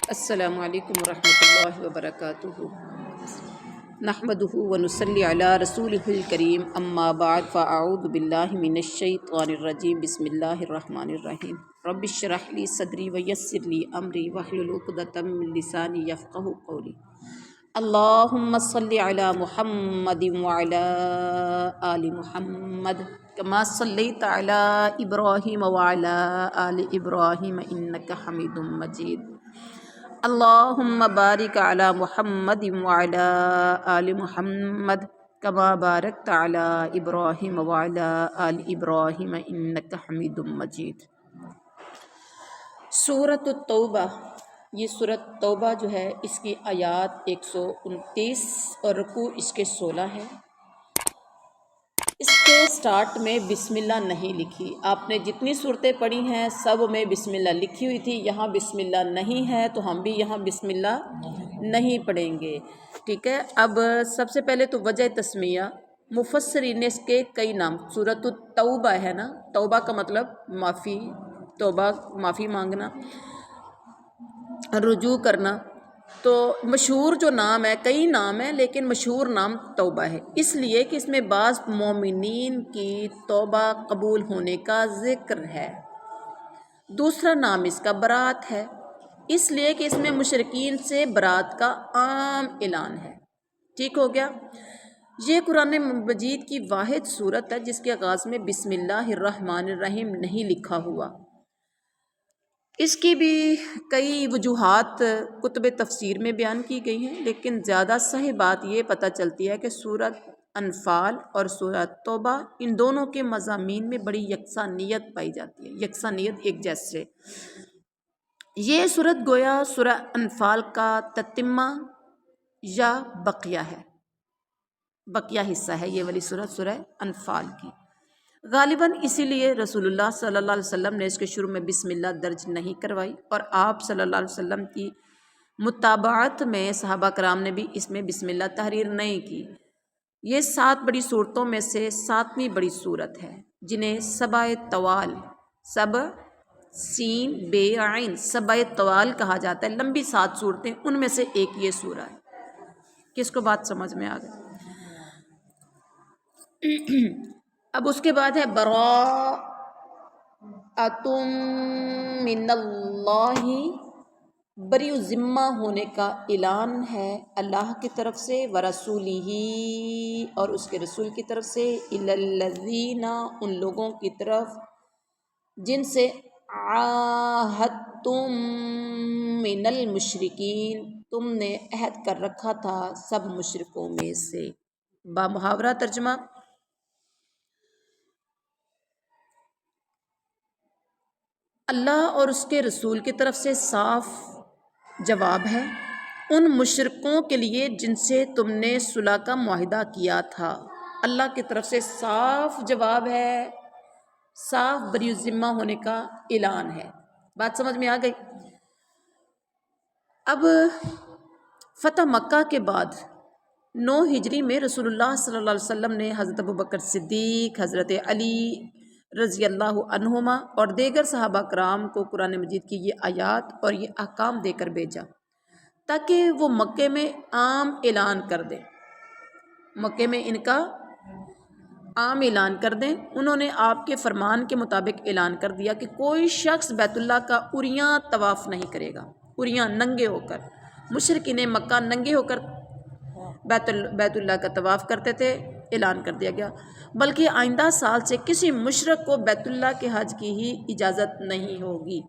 السلام علیکم ورحمۃ اللہ وبرکاتہ۔ نحمدہ ونصلی علی رسولہ الکریم، اما بعد فاعوذ باللہ من الشیطان الرجیم، بسم اللہ الرحمن الرحیم۔ رب اشرح لی صدری ویسر لی امری واحلل عقدۃ من لسانی یفقہوا قولی۔ اللہم صلی علی محمد وعلی آل محمد کما صلیت علی ابراہیم وعلی آل ابراہیم انک حمید مجید۔ اللہم بارک علی محمد وعلی آل محمد کما بارکت علی ابراہیم وعلی آل ابراہیم انک حمید مجید۔ سورۃ التوبہ، یہ سورۃ توبہ جو ہے اس کی آیات 129 اور رکوع اس کے 16 ہیں۔ اس کے سٹارٹ میں بسم اللہ نہیں لکھی۔ آپ نے جتنی صورتیں پڑھی ہیں سب میں بسم اللہ لکھی ہوئی تھی، یہاں بسم اللہ نہیں ہے تو ہم بھی یہاں بسم اللہ نہیں پڑھیں گے، ٹھیک ہے۔ اب سب سے پہلے تو وجہ تسمیہ، مفسرین نے اس کے کئی نام، سورۃ التوبہ ہے نا، توبہ کا مطلب معافی، توبہ معافی مانگنا، رجوع کرنا، تو مشہور جو نام ہے، کئی نام ہیں لیکن مشہور نام توبہ ہے، اس لیے کہ اس میں بعض مومنین کی توبہ قبول ہونے کا ذکر ہے۔ دوسرا نام اس کا برات ہے، اس لیے کہ اس میں مشرکین سے برات کا عام اعلان ہے، ٹھیک ہو گیا۔ یہ قرآن مجید کی واحد سورت ہے جس کے آغاز میں بسم اللہ الرحمن الرحیم نہیں لکھا ہوا۔ اس کی بھی کئی وجوہات کتب تفسیر میں بیان کی گئی ہیں، لیکن زیادہ صحیح بات یہ پتہ چلتی ہے کہ سورۃ انفال اور سورۃ توبہ ان دونوں کے مضامین میں بڑی یکسانیت پائی جاتی ہے، یکسانیت، ایک جیسے۔ یہ سورت گویا سورہ انفال کا تتمہ یا بقیہ ہے، بقیہ حصہ ہے یہ والی سورت، سورہ انفال کی۔ غالباً اسی لیے رسول اللہ صلی اللہ علیہ وسلم نے اس کے شروع میں بسم اللہ درج نہیں کروائی، اور آپ صلی اللہ علیہ وسلم کی متابعت میں صحابہ کرام نے بھی اس میں بسم اللہ تحریر نہیں کی۔ یہ 7 بڑی صورتوں میں سے 7ویں بڑی صورت ہے، جنہیں سبع طوال، سبع سین بے عین، سبع طوال کہا جاتا ہے، لمبی 7 صورتیں، ان میں سے ایک یہ سورہ ہے۔ کس کو بات سمجھ میں آ گئی؟ اب اس کے بعد ہے براءۃ من اللہ، بری و ذمہ ہونے کا اعلان ہے اللہ کی طرف سے، ورسولہ، اور اس کے رسول کی طرف سے، الی الذین، ان لوگوں کی طرف جن سے عاہدتم من المشرکین، تم نے عہد کر رکھا تھا سب مشرکوں میں سے۔ با محاورہ ترجمہ، اللہ اور اس کے رسول کی طرف سے صاف جواب ہے ان مشرکوں کے لیے جن سے تم نے صلح کا معاہدہ کیا تھا۔ اللہ کی طرف سے صاف جواب ہے، صاف بری ذمہ ہونے کا اعلان ہے۔ بات سمجھ میں آ گئی؟ اب فتح مکہ کے بعد 9 ہجری میں رسول اللہ صلی اللہ علیہ وسلم نے حضرت ابوبکر صدیق، حضرت علی رضی اللہ عنہما اور دیگر صحابہ کرام کو قرآن مجید کی یہ آیات اور یہ احکام دے کر بھیجا تاکہ وہ مکے میں عام اعلان کر دیں، مکے میں ان کا عام اعلان کر دیں۔ انہوں نے آپ کے فرمان کے مطابق اعلان کر دیا کہ کوئی شخص بیت اللہ کا عریاں طواف نہیں کرے گا، عریاں ننگے ہو کر۔ مشرکین مکہ ننگے ہو کر بیت اللہ کا طواف کرتے تھے، اعلان کر دیا گیا، بلکہ آئندہ سال سے کسی مشرک کو بیت اللہ کے حج کی ہی اجازت نہیں ہوگی۔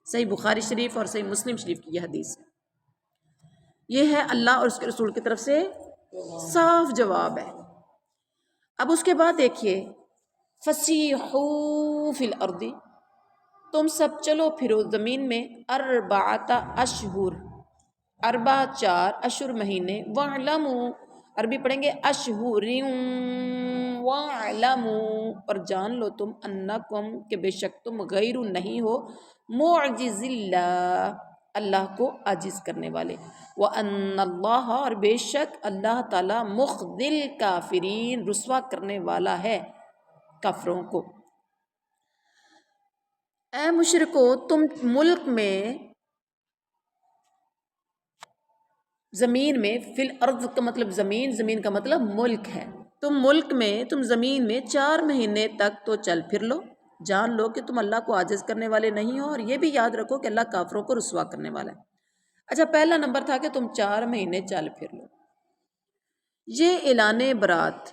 صحیح بخاری شریف اور صحیح مسلم شریف کی یہ حدیث ہے۔ یہ ہے اللہ اور اس کے رسول کی طرف سے صاف جواب ہے۔ اب اس کے بعد دیکھیے، فَسِیحُوا فِی الْأَرْضِ، تم سب چلو پھرو زمین میں، اربعۃ اشہر، 4 اشہر مہینے، وَاعْلَمُوا، عربی پڑھیں گے اشہر، وَاعْلَمُوا، اور جان لو تم، انکم، کہ بے شک تم، غیر نہیں ہو، معجز اللہ، اللہ کو عاجز کرنے والے، وَأَنَّ اللَّهَ، اور بے شک اللہ تعالیٰ، مُخْزِي الْكَافِرِينَ، رسوا کرنے والا ہے کافروں کو۔ اے مشرکو، تم ملک میں زمین میں، فی الارض کا مطلب زمین، زمین کا مطلب ملک ہے. تم ملک میں، تم زمین میں 4 مہینے تک تو چل پھر لو، جان لو کہ تم اللہ کو عاجز کرنے والے نہیں ہو، اور یہ بھی یاد رکھو کہ اللہ کافروں کو رسوا کرنے والا ہے. اچھا، پہلا نمبر تھا کہ تم 4 مہینے چل پھر لو. یہ اعلان برات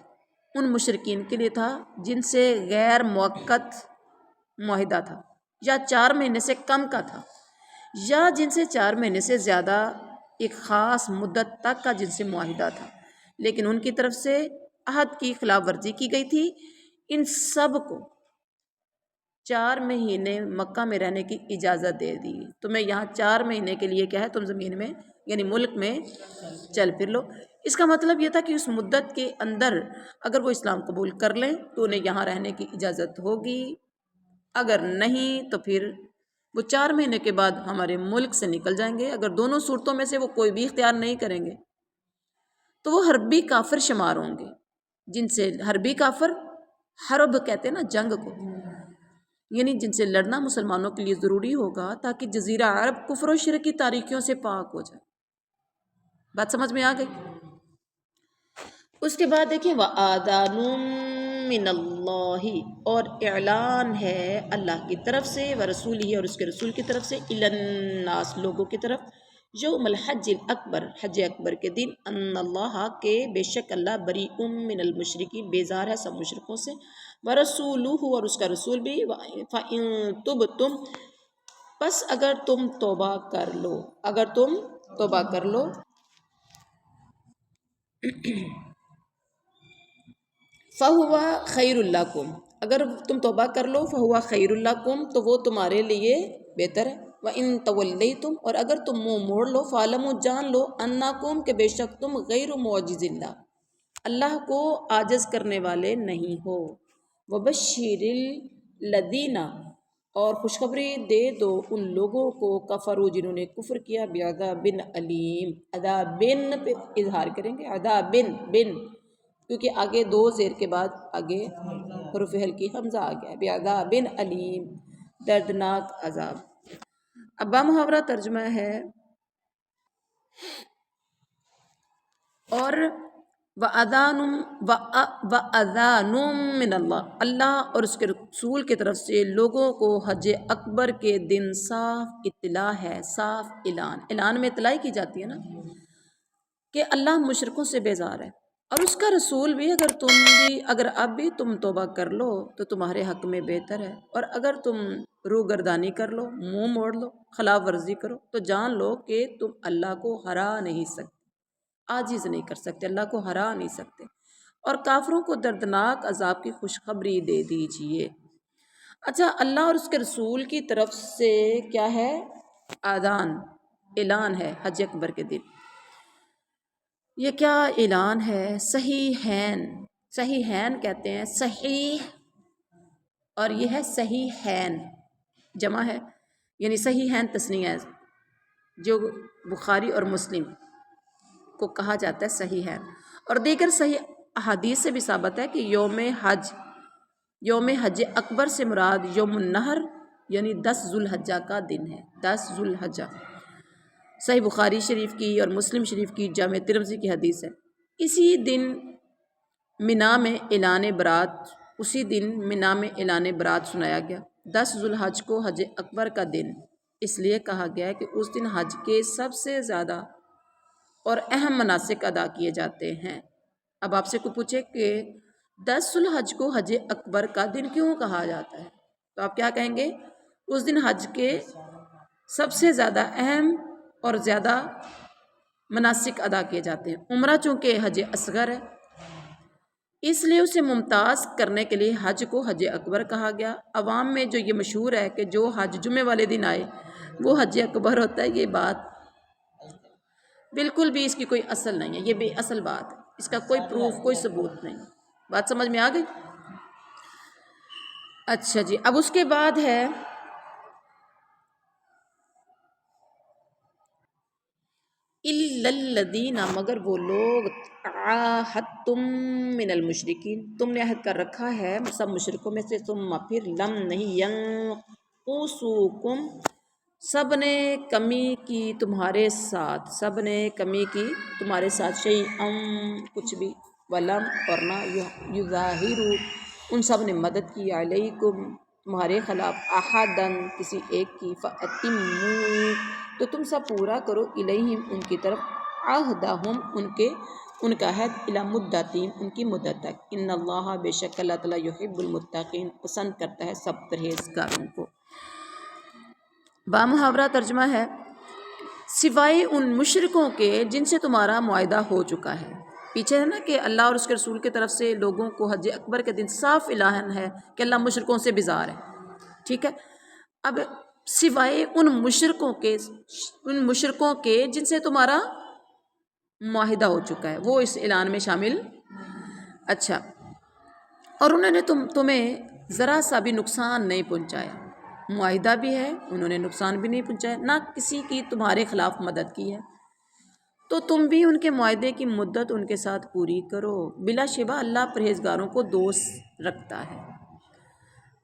ان مشرکین کے لیے تھا جن سے غیر موقت معاہدہ تھا، یا 4 مہینے سے کم کا تھا، یا جن سے 4 مہینے سے زیادہ ایک خاص مدت تک کا جن سے معاہدہ تھا، لیکن ان کی طرف سے عہد کی خلاف ورزی کی گئی تھی. ان سب کو 4 مہینے مکہ میں رہنے کی اجازت دے دی. تمہیں یہاں 4 مہینے کے لیے کیا ہے، تم زمین میں یعنی ملک میں چل پھر لو. اس کا مطلب یہ تھا کہ اس مدت کے اندر اگر وہ اسلام قبول کر لیں تو انہیں یہاں رہنے کی اجازت ہوگی، اگر نہیں تو پھر وہ 4 مہینے کے بعد ہمارے ملک سے نکل جائیں گے. اگر دونوں صورتوں میں سے وہ کوئی بھی اختیار نہیں کریں گے تو وہ حربی کافر شمار ہوں گے. جن سے حربی کافر، حرب کہتے ہیں نا جنگ کو، یعنی جن سے لڑنا مسلمانوں کے لیے ضروری ہوگا تاکہ جزیرہ عرب کفر و شرک کی تاریکیوں سے پاک ہو جائے. بات سمجھ میں آ گئی؟ اس کے بعد دیکھیں وَآذَانٌ مِّنَ اللَّهِ، اور اعلان ہے اللہ کی طرف سے، ورسولہ، اور اس کے رسول کی طرف سے، الی الناس، لوگوں کی طرف، یوم الحج الاکبر، حج اکبر کے دن، ان اللہ، کے بے شک اللہ، بریء من المشرکین، بیزار ہے سب مشرکوں سے، ورسولہ، اور اس کا رسول بھی، فَإِن تُبْتُمْ، پس اگر تم توبہ کر لو، اگر تم توبہ کر لو، فَهُوَ خَيْرٌ لَكُمْ، اگر تم توبہ کر لو، فَهُوَ خَيْرٌ لَكُمْ، تو وہ تمہارے لیے بہتر ہے. وَإِن تَوَلَّيْتُمْ، اور اگر تم منہ موڑ لو، فَاعْلَمُوا، جان لو، أَنَّكُمْ، کہ بے شک تم غیر معجز اللہ کو عاجز کرنے والے نہیں ہو. وَبَشِّرِ الَّذِينَ، اور خوشخبری دے دو ان لوگوں کو، کفروا، جنہوں نے کفر کیا، بعذاب علیم، عذابن پہ اظہار کریں گے، عذابن بن، کیونکہ آگے 2 زیر کے بعد آگے حروف ہلکی حمزہ آ گیا ہے، بعذاب علیم، دردناک عذاب. اب بامحاورہ ترجمہ ہے، اور وَأَذَانٌ مِّنَ اللَّهِ، اللہ اور اس کے رسول کی طرف سے لوگوں کو حج اکبر کے دن صاف اطلاع ہے، صاف اعلان. اعلان میں اطلاع کی جاتی ہے نا کہ اللہ مشرکوں سے بیزار ہے، اور اس کا رسول بھی، اگر اب بھی تم توبہ کر لو تو تمہارے حق میں بہتر ہے، اور اگر تم روگردانی کر لو، منہ موڑ لو، خلاف ورزی کرو، تو جان لو کہ تم اللہ کو ہرا نہیں سکتے، عاجز نہیں کر سکتے، اللہ کو ہرا نہیں سکتے، اور کافروں کو دردناک عذاب کی خوشخبری دے دیجئے. اچھا، اللہ اور اس کے رسول کی طرف سے کیا ہے؟ آذان، اعلان ہے حج اکبر کے دن. یہ کیا اعلان ہے؟ صحیحین، صحیحین کہتے ہیں، صحیح، اور یہ ہے صحیحین، جمع ہے، یعنی صحیحین تثنیہ ہے، جو بخاری اور مسلم کو کہا جاتا ہے صحیحین. اور دیگر صحیح احادیث سے بھی ثابت ہے کہ یوم حج اکبر سے مراد یوم النحر، یعنی 10 ذو الحجہ کا دن ہے، 10 ذو الحجہ. صحیح بخاری شریف کی اور مسلم شریف کی جامع ترمذی کی حدیث ہے. اسی دن منا میں اعلان برات سنایا گیا. 10 ذو الحج کو حج اکبر کا دن اس لیے کہا گیا ہے کہ اس دن حج کے سب سے زیادہ اور اہم مناسک ادا کیے جاتے ہیں. اب آپ سے کوئی پوچھے کہ 10 ذو الحج کو حج اکبر کا دن کیوں کہا جاتا ہے، تو آپ کیا کہیں گے؟ اس دن حج کے سب سے زیادہ اہم اور زیادہ مناسک ادا کیے جاتے ہیں. عمرہ چونکہ حج اصغر ہے، اس لیے اسے ممتاز کرنے کے لیے حج کو حج اکبر کہا گیا. عوام میں جو یہ مشہور ہے کہ جو حج جمعے والے دن آئے وہ حج اکبر ہوتا ہے، یہ بات بالکل بھی اس کی کوئی اصل نہیں ہے، یہ بے اصل بات ہے، اس کا کوئی پروف، کوئی ثبوت نہیں. بات سمجھ میں آ گئی؟ اچھا جی، اب اس کے بعد ہے اِلَّا الَّذِينَ، مگر وہ لوگ، عَاهَدتُّم مِّنَ الْمُشْرِكِينَ، تم نے عہد کر رکھا ہے سب مشرکوں میں سے، ثم پھر لم نہیں، ينقصوکم، سب نے کمی کی تمہارے ساتھ، سب نے کمی کی تمہارے ساتھ، شیئم کچھ بھی، ولم اور نہ، یظاہروا ان سب نے مدد کی، علیکم تمہارے خلاف، احدن کسی ایک کی، فاتموا تو تم سب پورا کرو، الیہم ان کی طرف، عہدہم ان کا عہد، الی مدتہم ان کی مدت تک، ان اللہ بے شک اللہ تعالیٰ یحب المتقین پسند کرتا ہے سب پرہیزگاروں کو۔ بامحاورہ ترجمہ ہے، سوائے ان مشرکوں کے جن سے تمہارا معاہدہ ہو چکا ہے۔ پیچھے ہے نا کہ اللہ اور اس کے رسول کی طرف سے لوگوں کو حج اکبر کے دن صاف اعلان ہے کہ اللہ مشرکوں سے بیزار ہے، ٹھیک ہے۔ اب سوائے ان مشرکوں کے جن سے تمہارا معاہدہ ہو چکا ہے، وہ اس اعلان میں شامل، اچھا، اور انہوں نے تمہیں ذرا سا بھی نقصان نہیں پہنچایا، معاہدہ بھی ہے، انہوں نے نقصان بھی نہیں پہنچایا، نہ کسی کی تمہارے خلاف مدد کی ہے، تو تم بھی ان کے معاہدے کی مدت ان کے ساتھ پوری کرو، بلا شبہ اللہ پرہیزگاروں کو دوست رکھتا ہے۔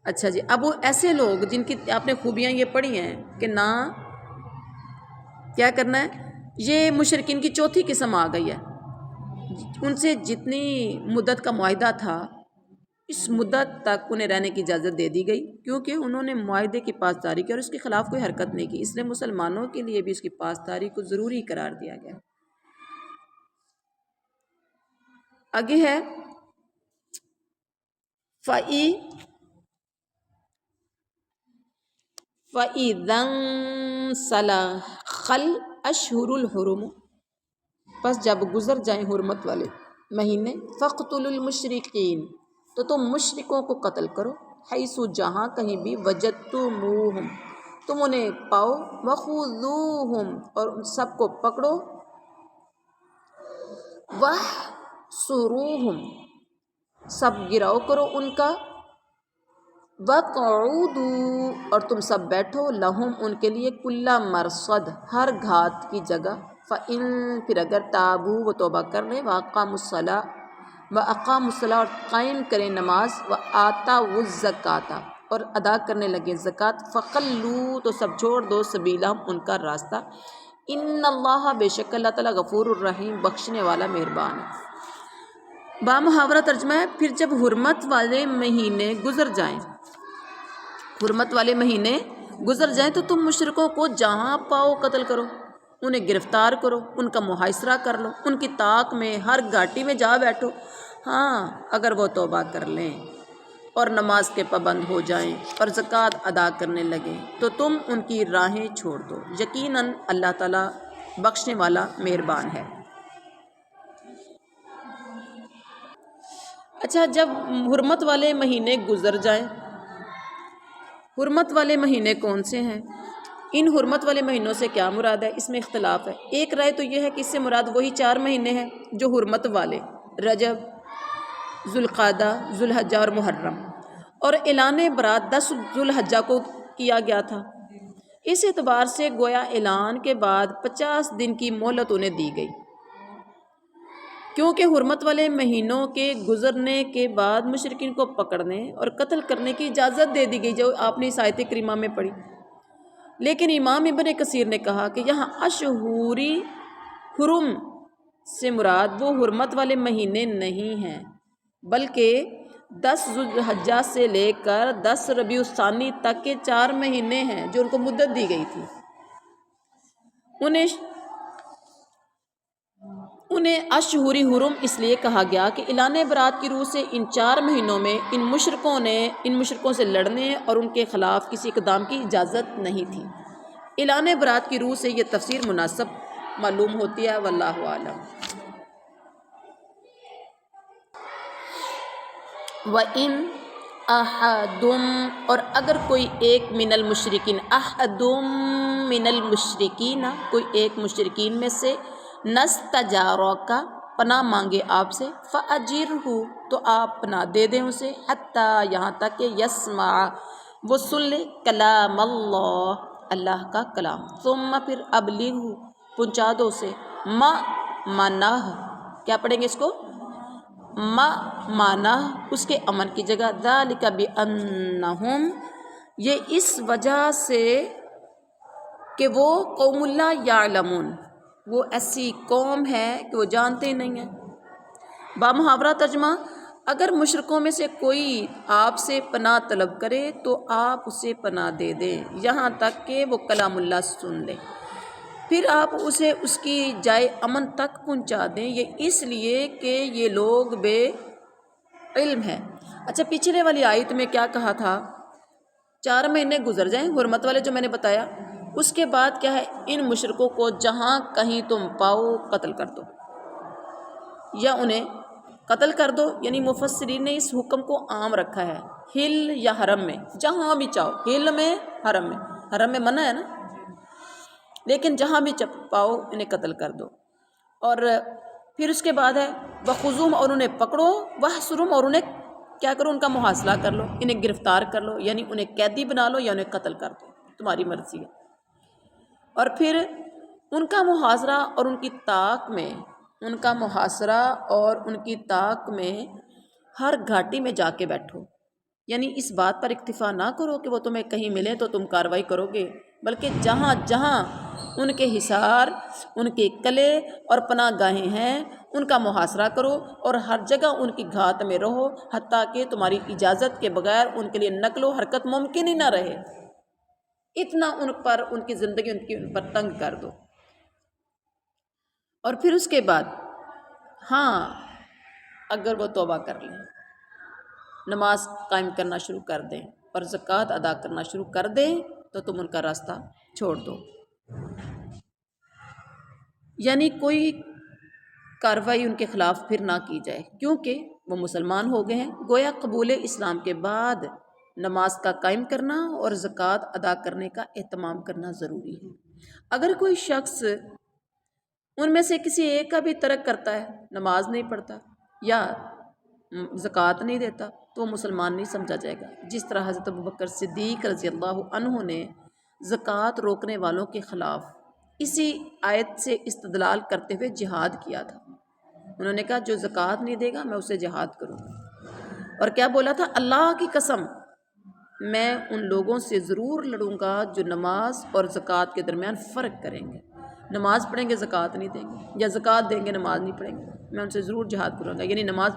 اچھا جی، اب وہ ایسے لوگ جن کی آپ نے خوبیاں یہ پڑھی ہیں کہ نہ کیا کرنا ہے، یہ مشرکین کی چوتھی قسم آ گئی ہے، ان سے جتنی مدت کا معاہدہ تھا اس مدت تک انہیں رہنے کی اجازت دے دی گئی، کیونکہ انہوں نے معاہدے کی پاسداری کی اور اس کے خلاف کوئی حرکت نہیں کی، اس لیے مسلمانوں کے لیے بھی اس کی پاسداری کو ضروری قرار دیا گیا۔ آگے ہے فَإِذَا انسَلَخَ الْأَشْهُرُ الْحُرُمُ پس جب گزر جائیں حرمت والے مہینے، فَاقْتُلُوا الْمُشْرِقِينَ تو تم مشرکوں کو قتل کرو، حیث جہاں کہیں بھی، وجدتموہم تم انہیں پاؤ، وخذوہم اور ان سب کو پکڑو، واحصروہم سب گراؤ کرو ان کا، وقعودوا اور تم سب بیٹھو، لہم ان کے لیے، کل مرصد ہر گھات کی جگہ، فإن پھر اگر تابوا وہ توبہ کر لیں، وأقاموا الصلاۃ اور قائم کریں نماز، وآتوا الزکاۃ اور ادا کرنے لگے زکوٰۃ، فخلوا تو سب چھوڑ دو، سبیلہم ان کا راستہ، ان اللہ بے شک اللہ تعالیٰ غفور الرحیم بخشنے والا مہربان ہے۔ بامحاورہ ترجمہ ہے، پھر جب حرمت والے مہینے گزر جائیں، حرمت والے مہینے گزر جائیں تو تم مشرکوں کو جہاں پاؤ قتل کرو، انہیں گرفتار کرو، ان کا محاصرہ کر لو، ان کی طاق میں ہر گھاٹی میں جا بیٹھو، ہاں اگر وہ توبہ کر لیں اور نماز کے پابند ہو جائیں اور زکوٰۃ ادا کرنے لگیں تو تم ان کی راہیں چھوڑ دو، یقیناً اللہ تعالیٰ بخشنے والا مہربان ہے۔ اچھا، جب حرمت والے مہینے گزر جائیں، حرمت والے مہینے کون سے ہیں، ان حرمت والے مہینوں سے کیا مراد ہے، اس میں اختلاف ہے۔ ایک رائے تو یہ ہے کہ اس سے مراد وہی 4 مہینے ہیں جو حرمت والے، رجب، ذوالقعدہ، ذوالحجہ اور محرم، اور اعلان برات 10 ذوالحجہ کو کیا گیا تھا، اس اعتبار سے گویا اعلان کے بعد 50 دن کی مہلت انہیں دی گئی، کیونکہ حرمت والے مہینوں کے گزرنے کے بعد مشرکین کو پکڑنے اور قتل کرنے کی اجازت دے دی گئی، جو آپ نے اس آیت کریمہ میں پڑھی۔ لیکن امام ابن کثیر نے کہا کہ یہاں اشہوری حرم سے مراد وہ حرمت والے مہینے نہیں ہیں، بلکہ 10 ذوالحجہ سے لے کر 10 ربیع الثانی تک کے 4 مہینے ہیں جو ان کو مدت دی گئی تھی۔ انہیں اشہوری حرم اس لیے کہا گیا کہ اعلان برات کی روح سے ان 4 مہینوں میں ان مشرکوں سے لڑنے اور ان کے خلاف کسی اقدام کی اجازت نہیں تھی۔ اعلان برات کی روح سے یہ تفسیر مناسب معلوم ہوتی ہے، واللہ اعلم۔ وَإِنْ أَحَدٌ اور اگر کوئی ایک من المشرکین، أَحَدٌ من المشرکین کوئی ایک مشرکین میں سے، نستجارک پناہ مانگے آپ سے، فَأَجِرْهُ تو آپ پناہ دے دیں اسے، حتیٰ یہاں تک کہ یسمع وہ سن لے، کلام اللہ اللہ کا کلام، ثم پھر ابلغہ پہنچا دو اسے، مَأْمَنَہ کیا پڑھیں گے اس کو، مَأْمَنَہ اس کے امن کی جگہ، ذَلِكَ بِأَنَّهُمْ یہ اس وجہ سے کہ وہ قوم لا یعلمون، وہ ایسی قوم ہے کہ وہ جانتے ہی نہیں ہیں۔ بامحاورہ ترجمہ، اگر مشرکوں میں سے کوئی آپ سے پناہ طلب کرے تو آپ اسے پناہ دے دیں یہاں تک کہ وہ کلام اللہ سن لے، پھر آپ اسے اس کی جائے امن تک پہنچا دیں، یہ اس لیے کہ یہ لوگ بے علم ہیں۔ اچھا، پچھلے والی آیت میں کیا کہا تھا؟ 4 مہینے گزر جائیں، حرمت والے جو میں نے بتایا، اس کے بعد کیا ہے؟ ان مشرکوں کو جہاں کہیں تم پاؤ قتل کر دو، یا انہیں قتل کر دو۔ یعنی مفسرین نے اس حکم کو عام رکھا ہے، ہل یا حرم میں، جہاں بھی چاہو، ہل میں، حرم میں، حرم میں منع ہے نا، لیکن جہاں بھی پاؤ انہیں قتل کر دو۔ اور پھر اس کے بعد ہے وخذوہم، اور انہیں پکڑو، واحصرہم، اور انہیں کیا کرو؟ ان کا محاصرہ کر لو، انہیں گرفتار کر لو، یعنی انہیں قیدی بنا لو یا انہیں قتل کر دو، تمہاری مرضی ہے۔ اور پھر ان کا محاصرہ اور ان کی طاق میں، ان کا محاصرہ اور ان کی طاق میں ہر گھاٹی میں جا کے بیٹھو، یعنی اس بات پر اکتفا نہ کرو کہ وہ تمہیں کہیں ملے تو تم کارروائی کرو گے، بلکہ جہاں جہاں ان کے حصار، ان کے قلعے اور پناہ گاہیں ہیں ان کا محاصرہ کرو، اور ہر جگہ ان کی گھات میں رہو حتیٰ کہ تمہاری اجازت کے بغیر ان کے لیے نقل و حرکت ممکن ہی نہ رہے۔ اتنا ان پر، ان کی زندگی ان پر تنگ کر دو۔ اور پھر اس کے بعد ہاں، اگر وہ توبہ کر لیں، نماز قائم کرنا شروع کر دیں اور زکوٰۃ ادا کرنا شروع کر دیں تو تم ان کا راستہ چھوڑ دو، یعنی کوئی کارروائی ان کے خلاف پھر نہ کی جائے، کیونکہ وہ مسلمان ہو گئے ہیں۔ گویا قبول اسلام کے بعد نماز کا قائم کرنا اور زکوٰۃ ادا کرنے کا اہتمام کرنا ضروری ہے۔ اگر کوئی شخص ان میں سے کسی ایک کا بھی ترک کرتا ہے، نماز نہیں پڑھتا یا زکوٰۃ نہیں دیتا، تو وہ مسلمان نہیں سمجھا جائے گا۔ جس طرح حضرت ابوبکر صدیق رضی اللہ عنہ نے زکوٰۃ روکنے والوں کے خلاف اسی آیت سے استدلال کرتے ہوئے جہاد کیا تھا۔ انہوں نے کہا جو زکوٰۃ نہیں دے گا میں اسے جہاد کروں گا، اور کیا بولا تھا؟ اللہ کی قسم میں ان لوگوں سے ضرور لڑوں گا جو نماز اور زکوٰۃ کے درمیان فرق کریں گے، نماز پڑھیں گے زکوٰۃ نہیں دیں گے، یا زکوٰۃ دیں گے نماز نہیں پڑھیں گے، میں ان سے ضرور جہاد کروں گا۔ یعنی نماز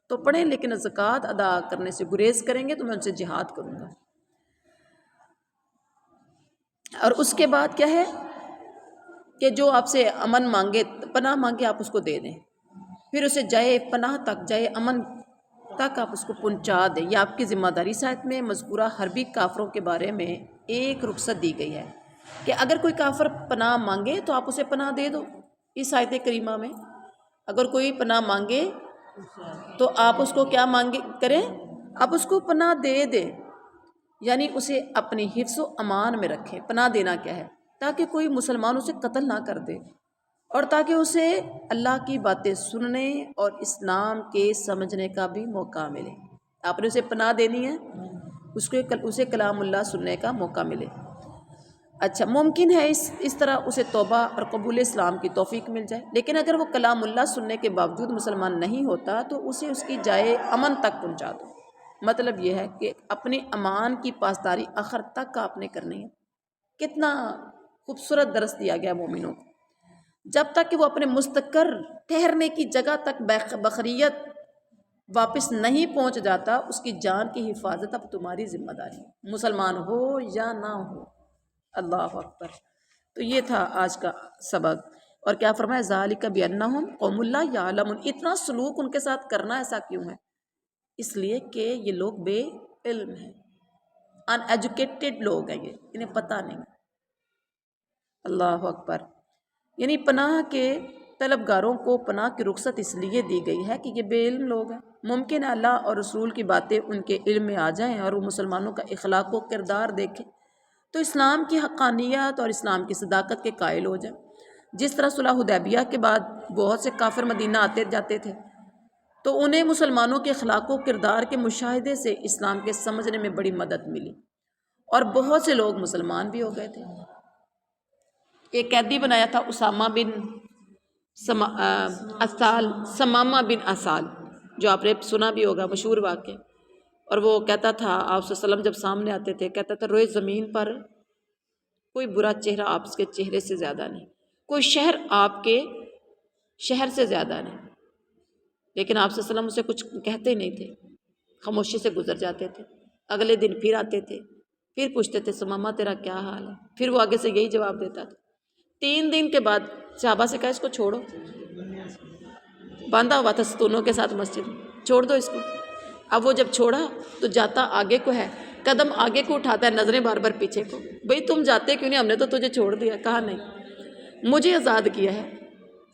تو پڑھیں لیکن زکوٰۃ ادا کرنے سے گریز کریں گے تو میں ان سے جہاد کروں گا۔ اور اس کے بعد کیا ہے کہ جو آپ سے امن مانگے، پناہ مانگے، آپ اس کو دے دیں، پھر اسے جائے پناہ تک، جائے امن تک آپ اس کو پہنچا دیں، یہ آپ کی ذمہ داری۔ ساتھ میں مذکورہ حربی کافروں کے بارے میں ایک رخصت دی گئی ہے کہ اگر کوئی کافر پناہ مانگے تو آپ اسے پناہ دے دو۔ اس آیت کریمہ میں اگر کوئی پناہ مانگے تو آپ اس کو کیا کریں؟ آپ اس کو پناہ دے دیں، یعنی اسے اپنی حفظ و امان میں رکھیں۔ پناہ دینا کیا ہے؟ تاکہ کوئی مسلمان اسے قتل نہ کر دے، اور تاکہ اسے اللہ کی باتیں سننے اور اسلام کے سمجھنے کا بھی موقع ملے۔ آپ نے اسے پناہ دینی ہے، اسے کلام اللہ سننے کا موقع ملے۔ اچھا، ممکن ہے اس طرح اسے توبہ اور قبول اسلام کی توفیق مل جائے، لیکن اگر وہ کلام اللہ سننے کے باوجود مسلمان نہیں ہوتا تو اسے اس کی جائے امن تک پہنچا دو۔ مطلب یہ ہے کہ اپنے امان کی پاسداری آخر تک آپ نے کرنی ہے۔ کتنا خوبصورت درس دیا گیا مومنوں کو، جب تک کہ وہ اپنے مستقر ٹھہرنے کی جگہ تک بخریت واپس نہیں پہنچ جاتا، اس کی جان کی حفاظت اب تمہاری ذمہ داری ہے، مسلمان ہو یا نہ ہو۔ اللہ اکبر۔ تو یہ تھا آج کا سبق، اور کیا فرمایا؟ ذالک بانہم قوم لا یعلمون، اتنا سلوک ان کے ساتھ کرنا ایسا کیوں ہے؟ اس لیے کہ یہ لوگ بے علم ہیں، ان ایجوکیٹڈ لوگ ہیں، یہ انہیں پتہ نہیں۔ اللہ اکبر۔ یعنی پناہ کے طلبگاروں کو پناہ کی رخصت اس لیے دی گئی ہے کہ یہ بے علم لوگ ہیں۔ ممکن ہے اللہ اور رسول کی باتیں ان کے علم میں آ جائیں اور وہ مسلمانوں کا اخلاق و کردار دیکھیں تو اسلام کی حقانیت اور اسلام کی صداقت کے قائل ہو جائیں۔ جس طرح صلح حدیبیہ کے بعد بہت سے کافر مدینہ آتے جاتے تھے تو انہیں مسلمانوں کے اخلاق و کردار کے مشاہدے سے اسلام کے سمجھنے میں بڑی مدد ملی، اور بہت سے لوگ مسلمان بھی ہو گئے تھے۔ ایک قیدی بنایا تھا اسامہ بن ثمامہ بن اسال، جو آپ نے سنا بھی ہوگا، مشہور واقعہ۔ اور وہ کہتا تھا، آپ صلی اللہ علیہ وسلم جب سامنے آتے تھے کہتا تھا روئے زمین پر کوئی برا چہرہ آپ کے چہرے سے زیادہ نہیں، کوئی شہر آپ کے شہر سے زیادہ نہیں، لیکن آپ صلی اللہ علیہ وسلم اسے کچھ کہتے نہیں تھے، خاموشی سے گزر جاتے تھے۔ اگلے دن پھر آتے تھے، پھر پوچھتے تھے سمامہ تیرا کیا حال ہے، پھر وہ آگے سے یہی جواب دیتا تھا۔ 3 دن کے بعد صحابہ سے کہا اس کو چھوڑو، باندھا ہوا تھا ستونوں کے ساتھ مسجد میں، چھوڑ دو اس کو۔ اب وہ جب چھوڑا تو جاتا آگے کو ہے، قدم آگے کو اٹھاتا ہے، نظریں بار بار پیچھے کو، بھئی تم جاتے کیوں نہیں، ہم نے تو تجھے چھوڑ دیا۔ کہا نہیں، مجھے آزاد کیا ہے،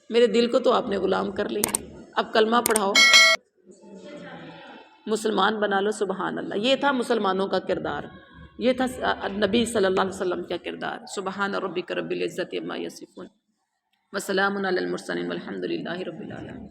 میرے دل کو تو آپ نے غلام کر لیا، اب کلمہ پڑھاؤ، مسلمان بنا لو۔ سبحان اللہ، یہ تھا مسلمانوں کا کردار، یہ تھا نبی صلی اللہ علیہ وسلم کا کردار۔ سبحان ربک رب العزت عما یصفون وسلام علی المرسلین والحمد للہ رب العالمین۔